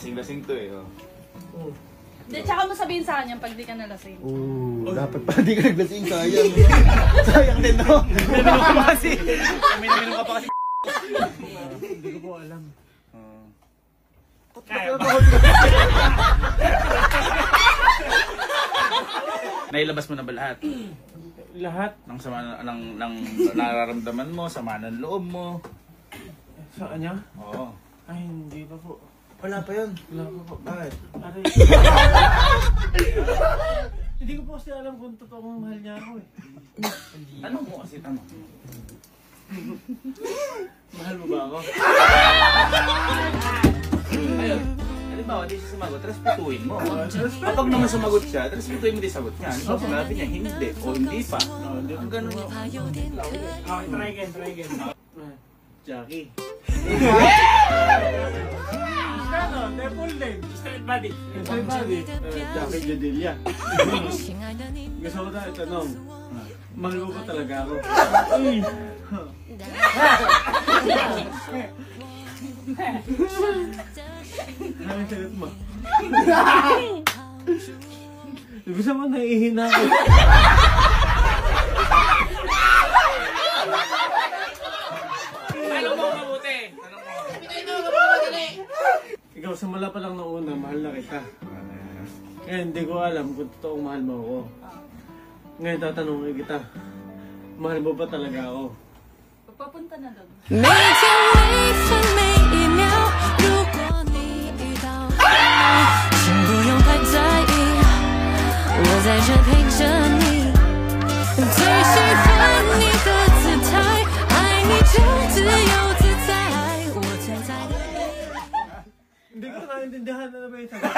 lasing-lasing to eh. Hindi, tsaka mo sabihin sa kanya pag di ka nalasing. Dapat pa di ka naglasing, sayang. Sayang din, no? Minum ka pa kasi. Minum ka pa kasi. Hindi ko po alam. Nailabas mo na ba lahat? Lahat? Ng sama ng nararamdaman mo, sama ng loob mo. Sa kanya? Oo. Ay, hindi pa po. Wala pa yun. Wala pa po. Bakit? Aray. Hindi ko po kasi alam kung totoong mahal niya ako eh. Tanong mo kasi, tanong. Mahal mo ba ako? Ayun. Halimbawa, di siya sumagot, respetuhin mo. Kapag naman sumagot siya, respetuhin mo din sagot niya. Ano sinabi niya, hindi o hindi pa. Ang ganun mo. Okay, try again. Jackie. Ano? Temple din. Straight body. Jackie Jadilia. Gusto ko na itanong. Mahal mo ba talaga ako? Anong sagot mo? Gusto mo naihina ako. Tanong mo mabuti. Ikaw, simula pa lang noong una, mahal na kita. Kaya hindi ko alam kung totoong mahal mo ako. Ngayon tatanungin kita, mahal mo ba talaga ako? Papunta na doon. Hindi ko naiintindihan na ba yung sagot?